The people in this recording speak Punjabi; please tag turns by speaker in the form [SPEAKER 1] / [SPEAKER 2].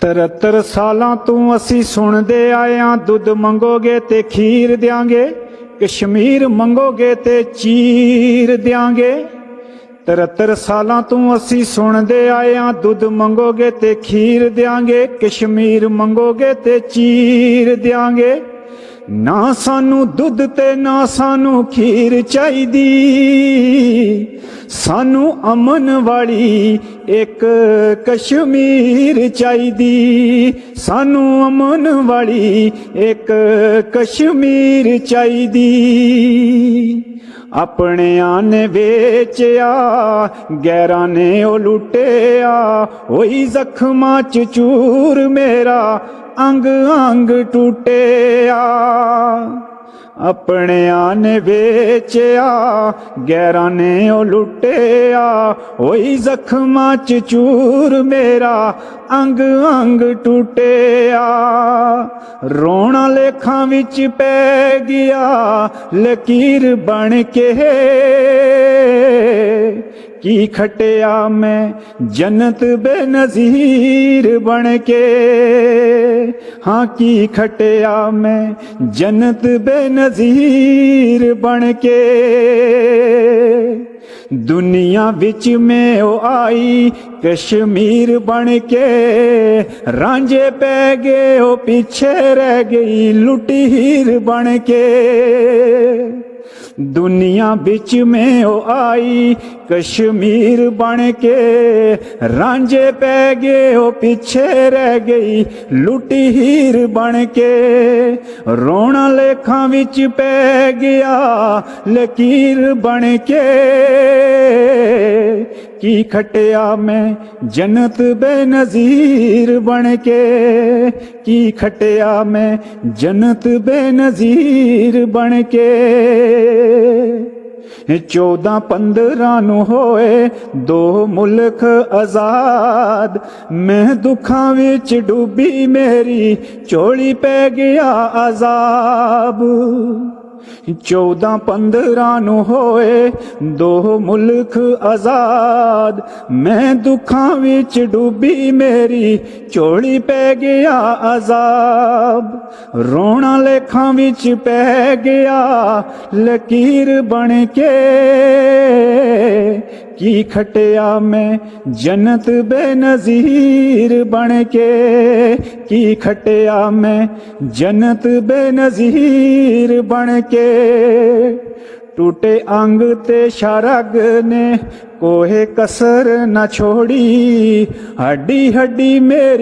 [SPEAKER 1] 73 ਸਾਲਾਂ ਤੋਂ ਅਸੀਂ ਸੁਣਦੇ ਆਇਆ, ਦੁੱਧ ਮੰਗੋਗੇ ਤੇ ਖੀਰ ਦਿਆਂਗੇ, ਕਸ਼ਮੀਰ ਮੰਗੋਗੇ ਤੇ ਚੀਰ ਦਿਆਂਗੇ। 73 ਸਾਲਾਂ ਤੋਂ ਅਸੀਂ ਸੁਣਦੇ ਆਇਆ, ਦੁੱਧ ਮੰਗੋਗੇ ਤੇ ਖੀਰ ਦਿਆਂਗੇ, ਕਸ਼ਮੀਰ ਮੰਗੋਗੇ ਤੇ ਚੀਰ ਦਿਆਂਗੇ। ਨਾ ਸਾਨੂੰ ਦੁੱਧ ਤੇ ਨਾ ਸਾਨੂੰ ਖੀਰ ਚਾਹੀਦੀ, ਸਾਨੂੰ ਅਮਨ ਵਾਲੀ ਇੱਕ ਕਸ਼ਮੀਰ ਚਾਹੀਦੀ, ਸਾਨੂੰ ਅਮਨ ਵਾਲੀ ਇੱਕ ਕਸ਼ਮੀਰ ਚਾਹੀਦੀ। ਆਪਣਿਆਂ ਨੇ ਵੇਚਿਆ, ਗੈਰਾਂ ਨੇ ਉਹ ਲੁੱਟਿਆ, ਹੋਈ ਜ਼ਖਮਾਂ ਚ ਚੂਰ ਮੇਰਾ ਅੰਗ ਅੰਗ ਟੁੱਟਿਆ। ਆਪਣਿਆਂ ਨੇ ਵੇਚਿਆ, ਗੈਰਾਂ ਨੇ ਉਹ ਲੁੱਟਿਆ, ਹੋਈ ਜ਼ਖਮਾਂ ਚ ਚੂਰ ਮੇਰਾ ਅੰਗ ਅੰਗ ਟੁੱਟਿਆ। ਰੋਣਾ ਲੇਖਾਂ ਵਿੱਚ ਪੈ ਗਿਆ ਲਕੀਰ ਬਣ ਕੇ, ਕੀ ਖਟਿਆ ਮੈਂ ਜੰਨਤ ਬੇਨਜ਼ੀਰ ਬਣ ਕੇ। ਹਾਂ ਕੀ ਖਟਿਆ ਮੈਂ ਜੰਨਤ ਬੇਨਜ਼ੀਰ ਬਣ ਕੇ। ਦੁਨੀਆ ਵਿੱਚ ਮੈਂ ਉਹ ਆਈ ਕਸ਼ਮੀਰ ਬਣ ਕੇ, ਰਾਂਝੇ ਪੈ ਗਏ ਉਹ ਪਿੱਛੇ ਰਹਿ ਗਈ ਲੁੱਟੀ ਹੀਰ ਬਣ ਕੇ। ਦੁਨੀਆ ਵਿੱਚ ਮੈਂ ਉਹ ਆਈ ਕਸ਼ਮੀਰ ਬਣ ਕੇ, ਰਾਂਝੇ ਪੈ ਗਏ ਉਹ ਪਿੱਛੇ ਰਹਿ ਗਈ ਲੁੱਟੀ ਹੀਰ ਬਣ ਕੇ। ਰੋਣਾ ਲੇਖਾਂ ਵਿੱਚ ਪੈ ਗਿਆ ਲਕੀਰ ਬਣ ਕੇ, ਕੀ ਖਟਿਆ ਮੈਂ ਜੰਨਤ ਬੇਨਜ਼ੀਰ ਬਣ ਕੇ, ਕੀ ਖਟਿਆ ਮੈਂ ਜੰਨਤ ਬੇਨਜ਼ੀਰ ਬਣ ਕੇ। 14-15 ਨੂੰ ਹੋਏ ਦੋ ਮੁਲਕ ਆਜ਼ਾਦ, ਮੈਂ ਦੁੱਖਾਂ ਵਿੱਚ ਡੁੱਬੀ ਮੇਰੀ ਝੋਲੀ ਪੈ ਗਿਆ ਅਜ਼ਾਬ। 14-15 ਨੂੰ ਹੋਏ ਦੋ ਮੁਲਕ ਆਜ਼ਾਦ, ਮੈਂ ਦੁੱਖਾਂ ਵਿੱਚ ਡੁੱਬੀ ਮੇਰੀ ਝੋਲੀ ਪੈ ਗਿਆ ਅਜ਼ਾਬ। ਰੋਣਾ ਲੇਖਾਂ ਵਿੱਚ ਪੈ ਗਿਆ ਲਕੀਰ ਬਣ ਕੇ, ਕੀ ਖਟਿਆ ਮੈਂ ਜੰਨਤ ਬੇਨਜ਼ੀਰ ਬਣ ਕੇ, ਕੀ ਖਟਿਆ ਮੈਂ ਜੰਨਤ ਬੇਨਜ਼ੀਰ ਬਣ ਕੇ। ਟੂਟੇ ਅੰਗ ਤੇ ਸ਼ਰਗ ਨੇ ਕੋਹੇ ਕਸਰ ਨਾ ਛੋੜੀ, ਹੱਡੀ ਹੱਡੀ ਮੇਰੀ